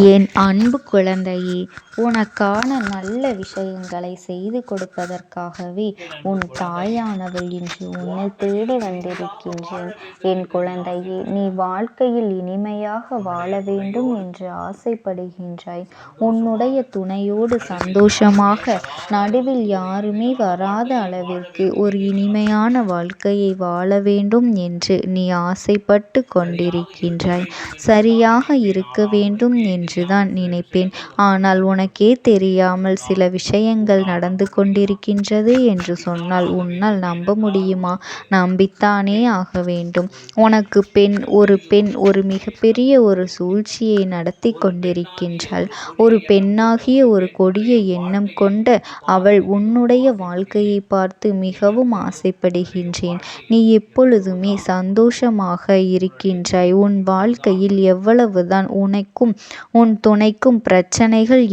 என் அன்பு குழந்தையே, உனக்கான நல்ல விஷயங்களை செய்து கொடுப்பதற்காகவே உன் தாயானவள் இன்று உன்னை தேடி வந்திருக்கின்றேன். என் குழந்தையே, நீ வாழ்க்கையில் இனிமையாக வாழ வேண்டும் என்று ஆசைப்படுகின்றாய். உன்னுடைய துணையோடு சந்தோஷமாக நடுவில் யாருமே வராத அளவிற்கு ஒரு இனிமையான வாழ்க்கையை வாழ வேண்டும் என்று நீ ஆசைப்பட்டு கொண்டிருக்கின்றாய். சரியாக இருக்க வேண்டும் என்றுதான் நினைப்பேன். ஆனால் உனக்கே தெரியாமல் சில விஷயங்கள் நடந்து கொண்டிருக்கின்றது என்று சொன்னால் உன்னால் நம்ப முடியுமா? நம்பித்தானே ஆக வேண்டும். உனக்கு பெண் ஒரு மிகப்பெரிய ஒரு சூழ்ச்சியை நடத்தி கொண்டிருக்கின்றாள். ஒரு பெண்ணாகிய ஒரு கொடிய எண்ணம் கொண்ட அவள் உன்னுடைய வாழ்க்கையை பார்த்து மிகவும் ஆசைப்படுகின்றேன். நீ எப்பொழுதுமே சந்தோஷமாக இருக்கின்றாய். உன் வாழ்க்கையில் எவ்வளவுதான் உனக்கும் உன் துணைக்கும் பிரச்சனைகள்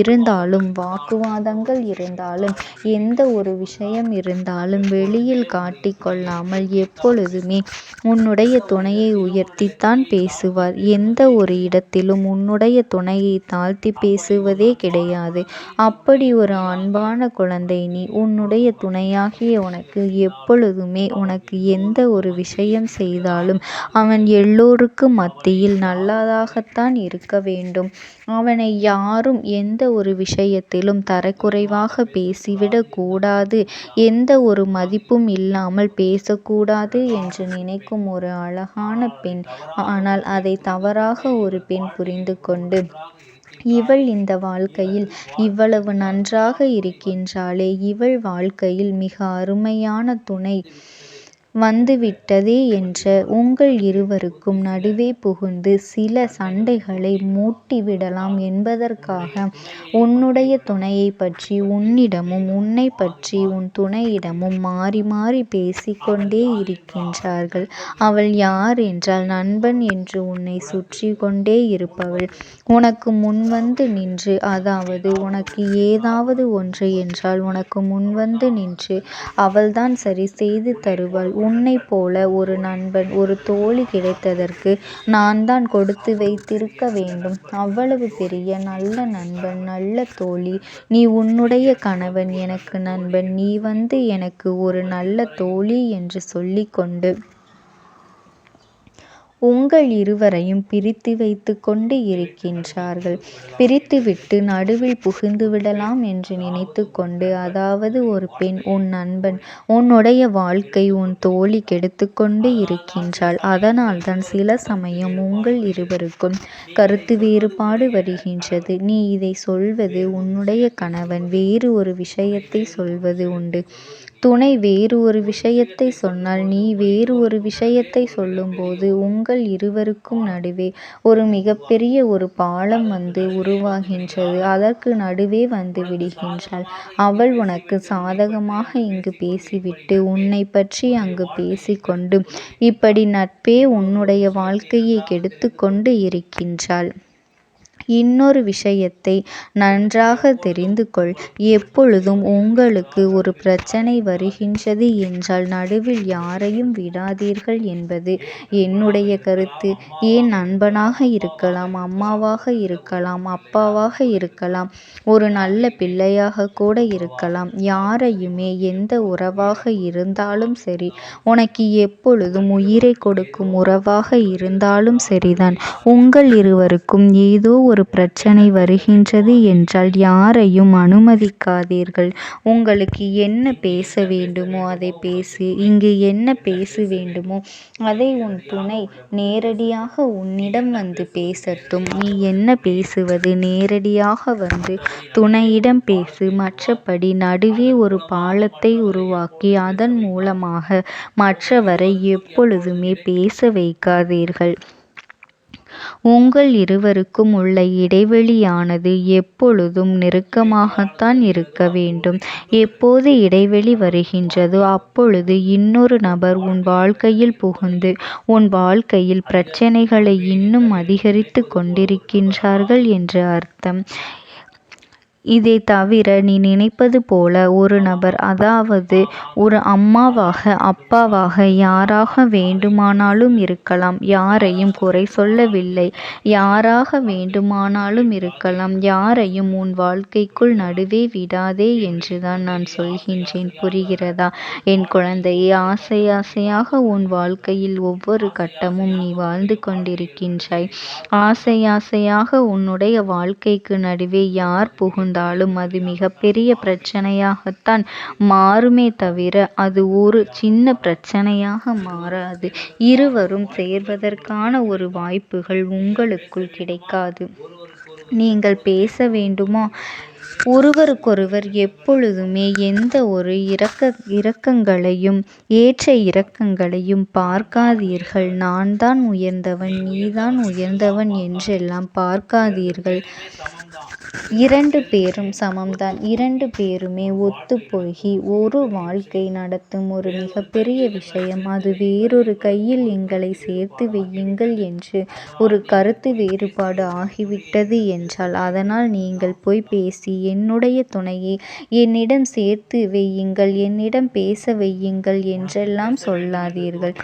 இருந்தாலும் வாக்குவாதங்கள் இருந்தாலும் எந்த ஒரு விஷயம் இருந்தாலும் வெளியில் காட்டிக்கொள்ளாமல் எப்பொழுதுமே உன்னுடைய துணையை உயர்த்தித்தான் பேசுவார். எந்த ஒரு இடத்திலும் உன்னுடைய துணையை தாழ்த்தி பேசுவதே கிடையாது. அப்படி ஒரு அன்பான குழந்தை நீ. உன்னுடைய துணையாகிய உனக்கு எப்பொழுதுமே உனக்கு எந்த ஒரு விஷயம் செய்தாலும் அவன் எல்லோருக்கும் மத்தியில் நல்லதாகத்தான் இருக்க வேண்டும். அவனை யாரும் எந்த ஒரு விஷயத்திலும் தரக்குறைவாக பேசிவிடக் கூடாது, எந்த ஒரு மதிப்பும் இல்லாமல் பேசக்கூடாது என்று நினைக்கும் ஒரு அழகான பெண். ஆனால் அதை தவறாக ஒரு பெண் புரிந்து கொண்டு இவள் இந்த வாழ்க்கையில் இவ்வளவு நன்றாக இருக்கின்றாளே, இவள் வாழ்க்கையில் மிக அருமையான துணை வந்துவிட்டதே என்ற உங்கள் இருவருக்கும் நடுவே புகுந்து சில சண்டைகளை மூட்டிவிடலாம் என்பதற்காக உன்னுடைய துணையை பற்றி உன்னிடமும் உன்னை பற்றி உன் துணையிடமும் மாறி மாறி பேசிக்கொண்டே இருக்கின்றார்கள். அவள் யார் என்றால் நண்பன் என்று உன்னை சுற்றி கொண்டே இருப்பவள். உனக்கு முன்வந்து நின்று, அதாவது உனக்கு ஏதாவது ஒன்று என்றால் உனக்கு முன்வந்து நின்று அவள்தான் சரி செய்து தருவாள். உன்னை போல ஒரு நண்பன் ஒரு தோழி கிடைத்ததற்கு நான் தான் கொடுத்து வைத்திருக்க வேண்டும். அவ்வளவு பெரிய நல்ல நண்பன் நல்ல தோழி நீ. உன்னுடைய கணவன் எனக்கு நண்பன், நீ வந்து எனக்கு ஒரு நல்ல தோழி என்று சொல்லிக்கொண்டு உங்கள் இருவரையும் பிரித்து வைத்து கொண்டு இருக்கின்றார்கள். பிரித்துவிட்டு நடுவில் புகுந்து விடலாம் என்று நினைத்து கொண்டு, அதாவது ஒரு பெண் உன் நண்பன் உன்னுடைய வாழ்க்கை உன் தோழி கெடுத்து கொண்டு இருக்கின்றாள். அதனால்தான் சில சமயம் உங்கள் இருவருக்கும் கருத்து வேறுபாடு வருகின்றது. நீ இதை சொல்வது உன்னுடைய கணவன் வேறு ஒரு விஷயத்தை சொல்வது உண்டு. துணை வேறு ஒரு விஷயத்தை சொன்னால் நீ வேறு ஒரு விஷயத்தை சொல்லும்போது உங்கள் இருவருக்கும் நடுவே ஒரு மிகப்பெரிய ஒரு பாலம் வந்து உருவாகின்றது. அதற்கு நடுவே வந்து விடுகின்றாள். அவள் உனக்கு சாதகமாக இங்கு பேசிவிட்டு உன்னை பற்றி அங்கு பேசிக்கொண்டு இப்படி நட்பே உன்னுடைய வாழ்க்கையை கெடுத்து கொண்டு இருக்கின்றாள். இன்னொரு விஷயத்தை நன்றாக தெரிந்து கொள். எப்பொழுதும் உங்களுக்கு ஒரு பிரச்சனை வருகின்றது என்றால் நடுவில் யாரையும் விடாதீர்கள் என்பது என்னுடைய கருத்து. ஏன் நண்பனாக இருக்கலாம், அம்மாவாக இருக்கலாம், அப்பாவாக இருக்கலாம், ஒரு நல்ல பிள்ளையாக கூட இருக்கலாம். யாரையுமே எந்த உறவாக இருந்தாலும் சரி, உனக்கு எப்பொழுதும் உயிரை கொடுக்கும் உறவாக இருந்தாலும் சரிதான், உங்கள் இருவருக்கும் ஏதோ ஒரு பிரச்சனை வருகின்றது என்றால் யாரையும் அனுமதிக்காதீர்கள். உங்களுக்கு என்ன பேச வேண்டுமோ அதை பேசு. இங்கு என்ன பேச வேண்டுமோ அதை உன் துணை நேரடியாக உன்னிடம் வந்து பேசட்டும். நீ என்ன பேசுவது நேரடியாக வந்து துணையிடம் பேசு. மற்றபடி நடுவே ஒரு பாலத்தை உருவாக்கி அதன் மூலமாக மற்றவரை எப்பொழுதுமே பேச வைக்காதீர்கள். உங்கள் இருவருக்கும் உள்ள இடைவெளியானது எப்பொழுதும் நெருக்கமாகத்தான் இருக்க வேண்டும். எப்போது இடைவெளி வருகின்றதோ அப்பொழுது இன்னொரு நபர் உன் வாழ்க்கையில் புகுந்து உன் வாழ்க்கையில் பிரச்சனைகளை இன்னும் அதிகரித்து கொண்டிருக்கின்றார்கள் என்று அர்த்தம். இதை தவிர நீ நினைப்பது போல ஒரு நபர், அதாவது ஒரு அம்மாவாக அப்பாவாக யாராக வேண்டுமானாலும் இருக்கலாம். யாரையும் குறை சொல்லவில்லை. யாராக வேண்டுமானாலும் இருக்கலாம். யாரையும் உன் வாழ்க்கைக்குள் நடுவே விடாதே என்றுதான் நான் சொல்கின்றேன். புரிகிறதா என் குழந்தையே? ஆசை ஆசையாக உன் வாழ்க்கையில் ஒவ்வொரு கட்டமும் நீ வாழ்ந்து கொண்டிருக்கின்றாய். ஆசை ஆசையாக உன்னுடைய வாழ்க்கைக்கு நடுவே யார் புகுந்தாலும் அது மிகப்பெரிய பிரச்சனையாகத்தான் மாறுமே தவிர அது ஒரு சின்ன பிரச்சனையாக மாறாது. இருவரும் சேர்வதற்கான ஒரு வாய்ப்புகள் உங்களுக்குள் கிடைக்காது. நீங்கள் பேச வேண்டுமா? ஒருவருக்கொருவர் எப்பொழுதுமே எந்த ஒரு இரக்கங்களையும் ஏற்ற இறக்கங்களையும் பார்க்காதீர்கள். நான் தான் உயர்ந்தவன், நீதான் உயர்ந்தவன் என்றெல்லாம் பார்க்காதீர்கள். 2 பேரும் சமம்தான். 2 பேருமே ஒத்துப்போகி ஒரு வாழ்க்கை நடத்தும் ஒரு மிகப்பெரிய விஷயம். அது வேறொரு கையில் எங்களை சேர்த்து வையுங்கள் என்று ஒரு கருத்து வேறுபாடு ஆகிவிட்டது என்றால், அதனால் நீங்கள் போய் பேசி என்னுடைய துணையை என்னிடம் சேர்த்து வையுங்கள், என்னிடம் பேச வையுங்கள் என்றெல்லாம் சொல்லாதீர்கள்.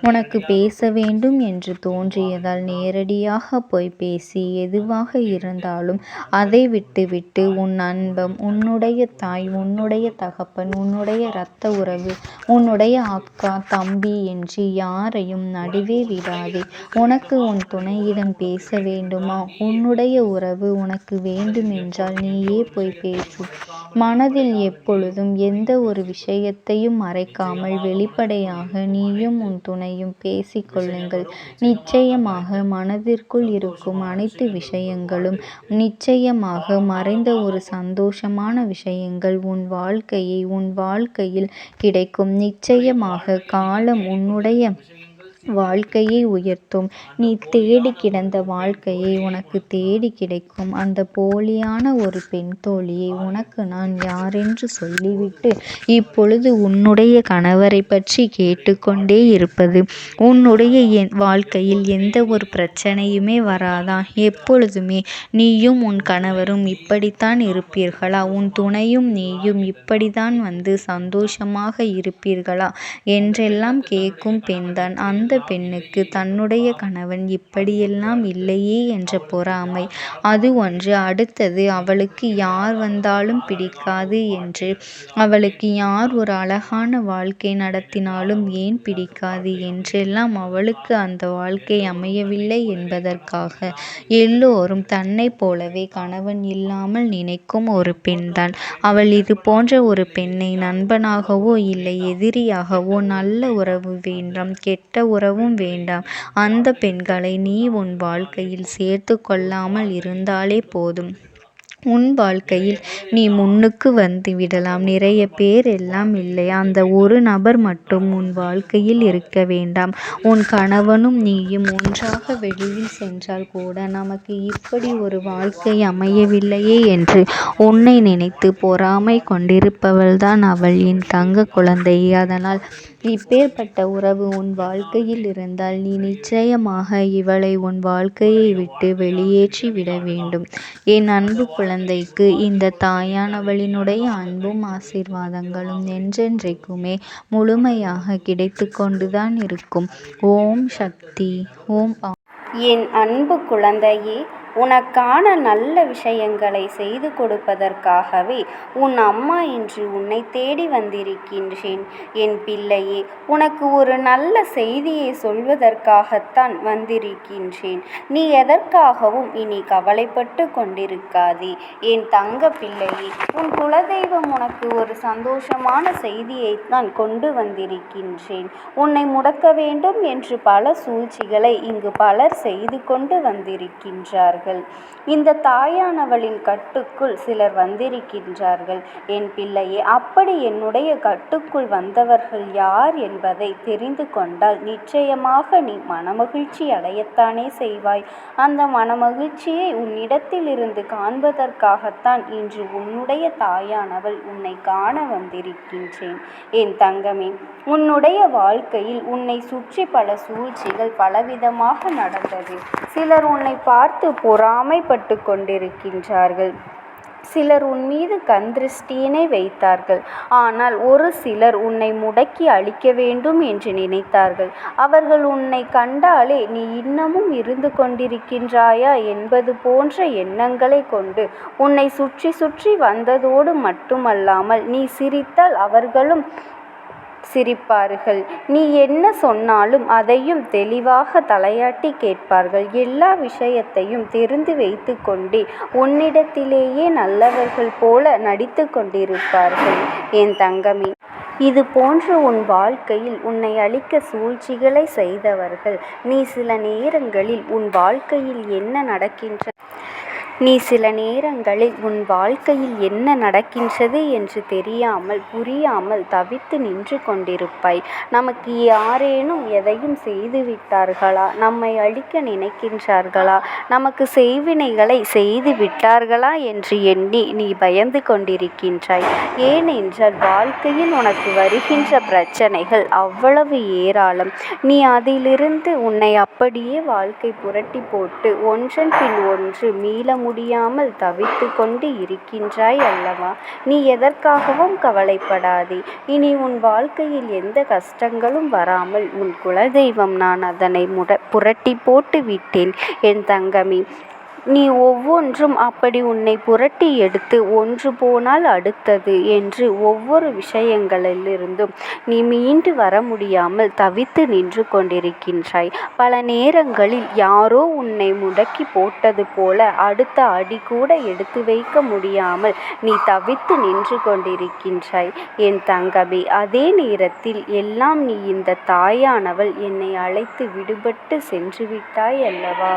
உனக்கு பேச வேண்டும் என்று தோன்றியதால் நேரடியாக போய் பேசி எதுவாக இருந்தாலும் அதை விட்டுவிட்டு உன் அன்பம், உன்னுடைய தாய், உன்னுடைய தகப்பன், உன்னுடைய இரத்த உறவு, உன்னுடைய அக்கா தம்பி என்று யாரையும் நடுவே விடாதே. உனக்கு உன் துணையிடம் பேச வேண்டுமா? உன்னுடைய உறவு உனக்கு வேண்டுமென்றால் நீயே போய் பேசு. மனதில் எப்பொழுதும் எந்த ஒரு விஷயத்தையும் மறைக்காமல் வெளிப்படையாக நீயும் உன் துணையும் பேசிக்கொள்ளுங்கள். நிச்சயமாக மனதிற்குள் இருக்கும் அனைத்து விஷயங்களும், நிச்சயமாக மறைந்த ஒரு சந்தோஷமான விஷயங்கள் உன் வாழ்க்கையில் கிடைக்கும். நிச்சயமாக காலம் உன்னுடைய வாழ்க்கையை உயர்த்தும். நீ தேடி கிடந்த வாழ்க்கையை உனக்கு தேடி கிடைக்கும். அந்த போலியான ஒரு பெண் தோழியை உனக்கு நான் யாரென்று சொல்லிவிட்டு இப்பொழுது உன்னுடைய கணவரை பற்றி கேட்டுக்கொண்டே இருப்பது, உன்னுடைய வாழ்க்கையில் எந்த ஒரு பிரச்சனையுமே வராதா? எப்பொழுதுமே நீயும் உன் கணவரும் இப்படித்தான் இருப்பீர்களா? உன் துணையும் நீயும் இப்படித்தான் வந்து சந்தோஷமாக இருப்பீர்களா என்றெல்லாம் கேட்கும் பெண்தான் அந்த பெண்ணுக்கு தன்னுடைய கணவன் இப்படியெல்லாம் இல்லையே என்ற பொறாமை அது ஒன்று. அடுத்தது, அவளுக்கு யார் வந்தாலும் பிடிக்காது என்று, அவளுக்கு யார் ஒரு அழகான வாழ்க்கை நடத்தினாலும் ஏன் பிடிக்காது என்றெல்லாம் அவளுக்கு அந்த வாழ்க்கை அமையவில்லை என்பதற்காக எல்லோரும் தன்னை போலவே கணவன் இல்லாமல் நினைக்கும் ஒரு பெண்தான் அவள். இது போன்ற ஒரு பெண்ணை நண்பனாகவோ இல்லை எதிரியாகவோ, நல்ல உறவு வேண்டாம் கெட்ட உறவும் வேண்டாம், அந்த பெண்களை நீ உன் வாழ்க்கையில் சேர்த்து கொள்ளாமல் இருந்தாலே போதும். உன் வாழ்க்கையில் நீ முன்னுக்கு வந்து விடலாம். நிறைய பேர் எல்லாம் இல்லை, அந்த ஒரு நபர் மட்டும் உன் வாழ்க்கையில் இருக்க வேண்டாம். உன் கணவனும் நீயும் ஒன்றாக வெளியில் சென்றால் கூட நமக்கு இப்படி ஒரு வாழ்க்கை அமையவில்லையே என்று உன்னை நினைத்து பொறாமை கொண்டிருப்பவள்தான் அவள், என் தங்க குழந்தை. அதனால் இப்பேற்பட்ட உறவு உன் வாழ்க்கையில் இருந்தால் நீ நிச்சயமாக இவளை உன் வாழ்க்கையை விட்டு வெளியேற்றி விட வேண்டும். என் அன்பு குழந்தைக்கு இந்த தாயானவளினுடைய அன்பும் ஆசீர்வாதங்களும் என்றென்றைக்குமே முழுமையாக கிடைத்து கொண்டுதான் இருக்கும். ஓம் சக்தி. ஓம். என் அன்பு குழந்தையே, உனக்கான நல்ல விஷயங்களை செய்து கொடுப்பதற்காகவே உன் அம்மா இன்று உன்னை தேடி வந்திருக்கின்றேன். என் பிள்ளையே, உனக்கு ஒரு நல்ல செய்தியை சொல்வதற்காகத்தான் வந்திருக்கின்றேன். நீ எதற்காகவும் இனி கவலைப்பட்டு கொண்டிருக்காதே என் தங்க பிள்ளையே. உன் குலதெய்வம் உனக்கு ஒரு சந்தோஷமான செய்தியைத்தான் கொண்டு வந்திருக்கின்றேன். உன்னை முடக்க வேண்டும் என்று பல சூழ்ச்சிகளை இங்கு பலர் செய்து கொண்டு வந்திருக்கின்றார்கள். இந்த தாயானவளின் கட்டுக்குள் சிலர் வந்திருக்கின்றார்கள். என் பிள்ளையே, அப்படி என்னுடைய கட்டுக்குள் வந்தவர்கள் யார் என்பதை தெரிந்து கொண்டால் நிச்சயமாக நீ மனமகிழ்ச்சி அடையத்தானே செய்வாய். அந்த மனமகிழ்ச்சியை உன்னிடத்தில் இருந்து காண்பதற்காகத்தான் இன்று உன்னுடைய தாயானவள் உன்னை காண வந்திருக்கின்றேன். என் தங்கமே, உன்னுடைய வாழ்க்கையில் உன்னை சுற்றி பல சூழ்ச்சிகள் பலவிதமாக நடந்தது. சிலர் உன்னை பார்த்து பொறாமைப்பட்டு கொண்டிருக்கின்றார்கள். சிலர் உன் மீது கண் திருஷ்டியினை வைத்தார்கள். ஆனால் ஒரு சிலர் உன்னை முடக்கி அழிக்க வேண்டும் என்று நினைத்தார்கள். அவர்கள் உன்னை கண்டாலே நீ இன்னமும் இருந்து கொண்டிருக்கின்றாயா என்பது போன்ற எண்ணங்களை கொண்டு உன்னை சுற்றி சுற்றி வந்ததோடு மட்டுமல்லாமல் நீ சிரித்தால் அவர்களும் சிரிப்பார்கள். நீ என்ன சொன்னாலும் அதையும் தெளிவாக தலையாட்டி கேட்பார்கள். எல்லா விஷயத்தையும் தெரிந்து வைத்து கொண்டே உன்னிடத்திலேயே நல்லவர்கள் போல நடித்து கொண்டிருப்பார்கள். என் தங்கமே, இது போன்ற உன் வாழ்க்கையில் உன்னை அழிக்க சூழ்ச்சிகளை செய்தவர்கள் நீ சில நேரங்களில் உன் வாழ்க்கையில் என்ன நடக்கின்றது என்று தெரியாமல் புரியாமல் தவித்து நின்று கொண்டிருப்பாய். நமக்கு யாரேனும் எதையும் செய்துவிட்டார்களா? நம்மை அழிக்க நினைக்கின்றார்களா? நமக்கு செய்வினைகளை செய்து விட்டார்களா என்று எண்ணி நீ பயந்து கொண்டிருக்கின்றாய். ஏனென்றால் வாழ்க்கையில் உனக்கு வருகின்ற பிரச்சனைகள் அவ்வளவு ஏராளம். நீ அதிலிருந்து உன்னை அப்படியே வாழ்க்கை புரட்டி போட்டு ஒன்றன் பின் ஒன்று மீள முடியாமல் தவித்து கொண்டு இருக்கின்றாய் அல்லவா? நீ எதற்காகவும் கவலைப்படாதே. இனி உன் வாழ்க்கையில் எந்த கஷ்டங்களும் வராமல் உன் குலதெய்வம் நான் அதனை புரட்டி போட்டு விட்டேன். என் தங்கமே, நீ ஒவ்வொன்றும் அப்படி உன்னை புரட்டி எடுத்து ஒன்று போனால் அடுத்தது என்று ஒவ்வொரு விஷயங்களிலிருந்தும் நீ மீண்டு வர முடியாமல் தவித்து நின்று கொண்டிருக்கின்றாய். பல நேரங்களில் யாரோ உன்னை முடக்கி போட்டது போல அடுத்த அடி கூட எடுத்து வைக்க முடியாமல் நீ தவித்து நின்று கொண்டிருக்கின்றாய். என் தங்கமே, அதே நேரத்தில் எல்லாம் நீ இந்த தாயானவள் என்னை அழைத்து விடுபட்டு சென்று விட்டாய் அல்லவா?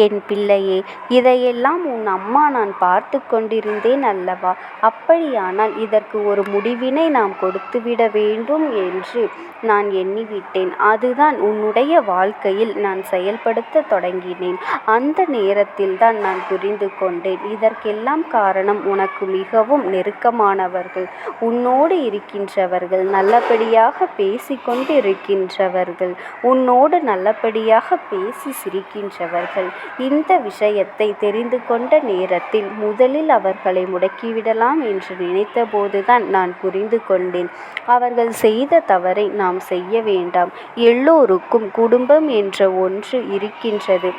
என் பிள்ளையே, இதையெல்லாம் உன் அம்மா நான் பார்த்து கொண்டிருந்தேன் அல்லவா? அப்படியானால் இதற்கு ஒரு முடிவினை நாம் கொடுத்துவிட வேண்டும் என்று நான் எண்ணிவிட்டேன். அதுதான் உன்னுடைய வாழ்க்கையில் நான் செயல்படுத்த தொடங்கினேன். அந்த நேரத்தில்தான் நான் புரிந்து கொண்டேன். இதற்கெல்லாம் காரணம் உனக்கு மிகவும் நெருக்கமானவர்கள், உன்னோடு இருக்கின்றவர்கள், நல்லபடியாக பேசிக்கொண்டு இருக்கின்றவர்கள், உன்னோடு நல்லபடியாக பேசி சிரிக்கின்றவர்கள். இந்த விஷயத்தை தெரிந்து கொண்ட நேரத்தில் முதலில் அவர்களை முடக்கிவிடலாம் என்று நினைத்தபோதுதான் நான் புரிந்து கொண்டேன். அவர்கள் செய்த தவறை நாம் செய்ய வேண்டாம். எல்லோருக்கும் குடும்பம் என்ற ஒன்று இருக்கின்றது.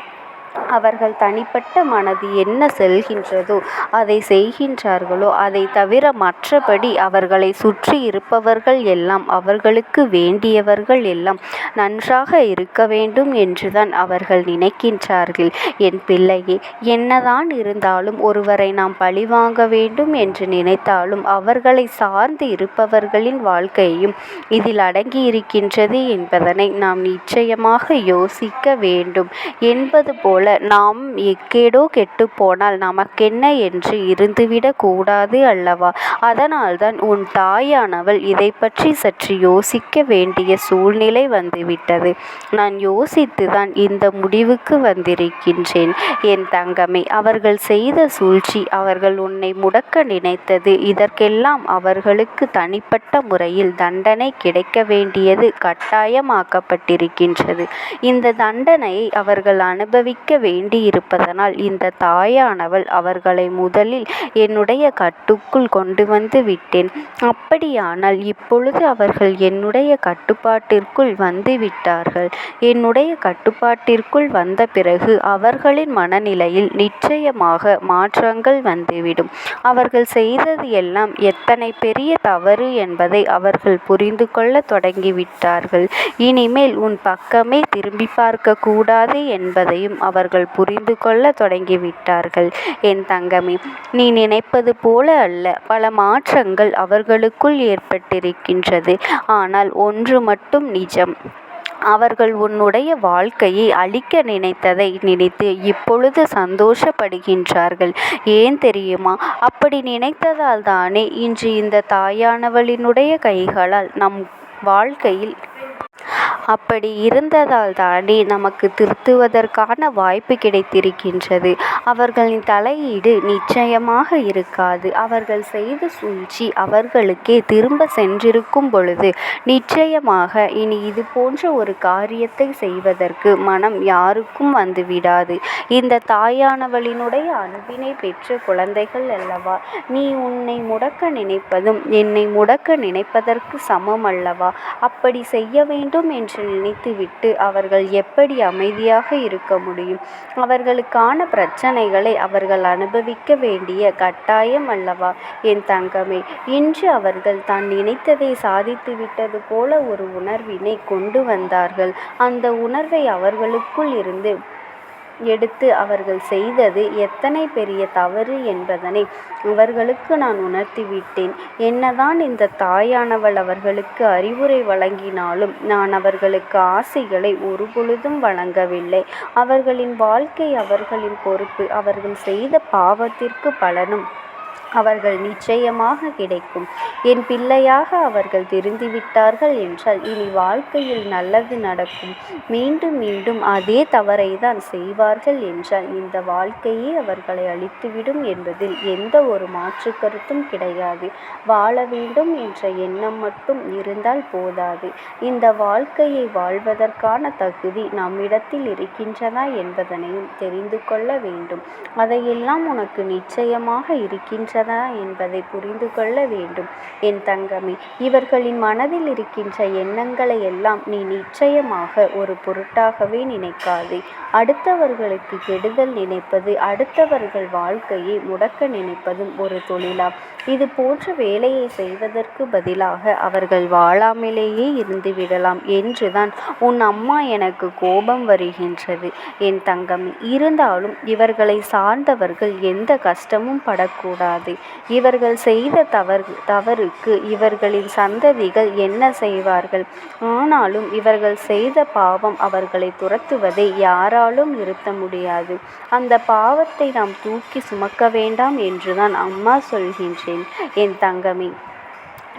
அவர்கள் தனிப்பட்ட மனது என்ன செல்கின்றதோ அதை செய்கின்றார்களோ. அதை தவிர மற்றபடி அவர்களை சுற்றி இருப்பவர்கள் எல்லாம், அவர்களுக்கு வேண்டியவர்கள் எல்லாம் நன்றாக இருக்க வேண்டும் என்றுதான் அவர்கள் நினைக்கின்றார்கள். என் பிள்ளையே, என்னதான் இருந்தாலும் ஒருவரை நாம் பழிவாங்க வேண்டும் என்று நினைத்தாலும் அவர்களை சார்ந்து இருப்பவர்களின் வாழ்க்கையும் இதில் அடங்கியிருக்கின்றது என்பதனை நாம் நிச்சயமாக யோசிக்க வேண்டும். என்பது போல நாம் எக்கேடோ கெட்டுப்போனால் நமக்கென்ன என்று இருந்துவிடக் கூடாது அல்லவா? அதனால்தான் உன் தாயானவள் இதை பற்றி சற்று யோசிக்க வேண்டிய சூழ்நிலை வந்துவிட்டது. நான் யோசித்துதான் இந்த முடிவுக்கு வந்திருக்கின்றேன். என் தங்கமே, அவர்கள் செய்த சூழ்ச்சி, அவர்கள் உன்னை முடக்க நினைத்தது, இதற்கெல்லாம் அவர்களுக்கு தனிப்பட்ட முறையில் தண்டனை கிடைக்க வேண்டியது கட்டாயமாக்கப்பட்டிருக்கின்றது. இந்த தண்டனையை அவர்கள் அனுபவிக்க வேண்டியிருப்பதனால் இந்த தாயானவள் அவர்களை முதலில் என்னுடைய கட்டுக்குள் கொண்டு வந்து விட்டேன். அப்படியானால் இப்பொழுது அவர்கள் என்னுடைய கட்டுப்பாட்டிற்குள் வந்து விட்டார்கள். என்னுடைய கட்டுப்பாட்டிற்குள் வந்த பிறகு அவர்களின் மனநிலையில் நிச்சயமாக மாற்றங்கள் வந்துவிடும். அவர்கள் செய்தது எல்லாம் எத்தனை பெரிய தவறு என்பதை அவர்கள் புரிந்து கொள்ள தொடங்கிவிட்டார்கள். இனிமேல் உன் பக்கமே திரும்பி பார்க்க கூடாது என்பதையும் அவர்கள் புரிந்து கொள்ள தொடங்கிவிட்டார்கள். என் தங்கமே, நீ நினைப்பது போல அல்ல. பல மாற்றங்கள் அவர்களுக்குள் ஏற்பட்டிருக்கின்றது. ஆனால் ஒன்று மட்டும் நிஜம். அவர்கள் உன்னுடைய வாழ்க்கையை அழிக்க நினைத்ததை நினைத்து இப்பொழுது சந்தோஷப்படுகின்றார்கள். ஏன் தெரியுமா? அப்படி நினைத்ததால் தானே இன்று இந்த தாயானவளினுடைய கைகளால் நம் வாழ்க்கையில் அப்படி இருந்ததால் தானே நமக்கு திருத்துவதற்கான வாய்ப்பு கிடைத்திருக்கின்றது. அவர்களின் தலையீடு நிச்சயமாக இருக்காது. அவர்கள் செய்த சூழ்ச்சி அவர்களுக்கே திரும்ப சென்றிருக்கும் பொழுது நிச்சயமாக இனி இது போன்ற ஒரு காரியத்தை செய்வதற்கு மனம் யாருக்கும் வந்துவிடாது. இந்த தாயானவளினுடைய அன்பினை பெற்ற குழந்தைகள் அல்லவா, நீ உன்னை முடக்க நினைப்பதும் என்னை முடக்க நினைப்பதற்கு சமம் அல்லவா? அப்படி செய்ய வேண்டும் என்று நினைத்துவிட்டு அவர்கள் எப்படி அமைதியாக இருக்க முடியும்? அவர்களுக்கான பிரச்சனைகளை அவர்கள் அனுபவிக்க வேண்டிய கட்டாயம் அல்லவா என் தங்கமே? இன்று அவர்கள் தான் நினைத்ததை சாதித்து விட்டது போல ஒரு உணர்வினை கொண்டு வந்தார்கள். அந்த உணர்வை அவர்களுக்குள் இருந்து எடுத்து அவர்கள் செய்தது எத்தனை பெரிய தவறு என்பதனை அவர்களுக்கு நான் உணர்த்திவிட்டேன். என்னதான் இந்த தாயானவள் அவர்களுக்கு அறிவுரை வழங்கினாலும் நான் அவர்களுக்கு ஆசைகளை ஒருபொழுதும் வழங்கவில்லை. அவர்களின் வாழ்க்கை அவர்களின் பொறுப்பு. அவர்கள் செய்த பாவத்திற்கு பலனும் அவர்கள் நிச்சயமாக கிடைக்கும். என் பிள்ளையாக அவர்கள் திருந்திவிட்டார்கள் என்றால் இனி வாழ்க்கையில் நல்லது நடக்கும். மீண்டும் மீண்டும் அதே தவறை தான் செய்வார்கள் என்றால் இந்த வாழ்க்கையே அவர்களை அழித்துவிடும் என்பதில் எந்த ஒரு மாற்று கருத்தும் கிடையாது. வாழ வேண்டும் என்ற எண்ணம் மட்டும் இருந்தால் போதாது. இந்த வாழ்க்கையை வாழ்வதற்கான தகுதி நம்மிடத்தில் இருக்கின்றதா என்பதனையும் தெரிந்து கொள்ள வேண்டும். அதையெல்லாம் உனக்கு நிச்சயமாக இருக்கின்றதா என்பதை புரிந்து கொள்ள வேண்டும் என் தங்கமே. இவர்களின் மனதில் இருக்கின்ற எண்ணங்களை எல்லாம் நீ நிச்சயமாக ஒரு பொருட்டாகவே நினைக்காதே. அடுத்தவர்களுக்கு கெடுதல் நினைப்பது, அடுத்தவர்கள் வாழ்க்கையை முடக்க நினைப்பதும் ஒரு தொழிலா? இது போன்ற வேலையை செய்வதற்கு பதிலாக அவர்கள் வாழாமலேயே இருந்து விடலாம் என்றுதான் உன் அம்மா எனக்கு கோபம் வருகின்றது என் தங்கமே. இருந்தாலும் இவர்களை சார்ந்தவர்கள் எந்த கஷ்டமும் படக்கூடாது. இவர்கள் செய்த தவறுக்கு இவர்களின் சந்ததிகள் என்ன செய்வார்கள்? ஆனாலும் இவர்கள் செய்த பாவம் அவர்களை துரத்துவதை யாராலும் நிறுத்த முடியாது. அந்த பாவத்தை நாம் தூக்கி சுமக்க வேண்டாம் என்றுதான் அம்மா சொல்கின்றேன் என் தங்கமே.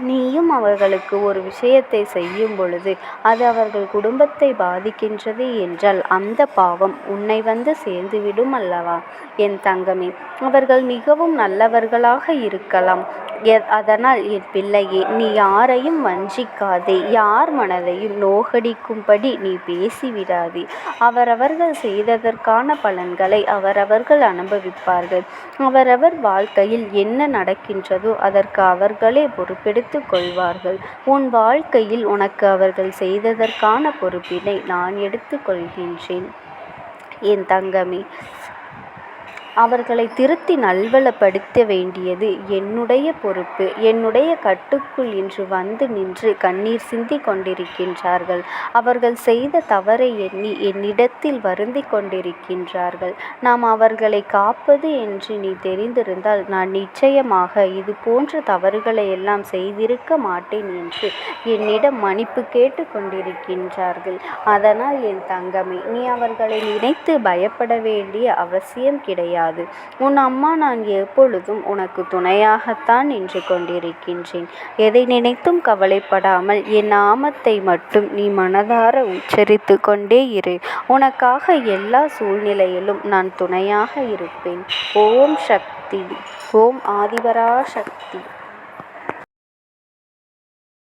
நீயும் அவர்களுக்கு ஒரு விஷயத்தை செய்யும் பொழுது அது அவர்கள் குடும்பத்தை பாதிக்கின்றது என்றால் அந்த பாவம் உன்னை வந்து சேர்ந்துவிடும் அல்லவா என் தங்கமே. அவர்கள் மிகவும் நல்லவர்களாக இருக்கலாம். அதனால் என் பிள்ளையே, நீ யாரையும் வஞ்சிக்காதே. யார் மனதையும் நோகடிக்கும்படி நீ பேசிவிடாதே. அவரவர்கள் செய்ததற்கான பலன்களை அவரவர்கள் அனுபவிப்பார்கள். அவரவர் வாழ்க்கையில் என்ன நடக்கின்றதோ அதற்கு அவர்களே பொறுப்பெடுத்து கொள்வார்கள். உன் வாழ்க்கையில் உனக்கு அவர்கள் செய்ததற்கான பொறுப்பினை நான் எடுத்து கொள்கின்றேன் என் தங்கமே. அவர்களை திருத்தி நல்வளப்படுத்த வேண்டியது என்னுடைய பொறுப்பு. என்னுடைய கட்டுக்குள் இன்று வந்து நின்று கண்ணீர் சிந்தி கொண்டிருக்கின்றார்கள். அவர்கள் செய்த தவறை எண்ணி என்னிடத்தில் வருந்தி கொண்டிருக்கின்றார்கள். நாம் அவர்களை காப்பது என்று நீ தெரிந்திருந்தால் நான் நிச்சயமாக இது போன்ற தவறுகளை எல்லாம் செய்திருக்க மாட்டேன் என்று என்னிடம் மன்னிப்பு கேட்டு கொண்டிருக்கின்றார்கள். அதனால் என் தங்கமே, நீ அவர்களை நினைத்து பயப்பட வேண்டிய அவசியம் கிடையாது. உன் அம்மா நான் எப்பொழுதும் உனக்கு துணையாகத்தான் நின்று கொண்டிருக்கின்றேன். எதை நினைத்தும் கவலைப்படாமல் என் நாமத்தை மட்டும் நீ மனதார உச்சரித்து கொண்டே இரு. உனக்காக எல்லா சூழ்நிலையிலும் நான் துணையாக இருப்பேன். ஓம் சக்தி. ஓம் ஆதிபரா சக்தி.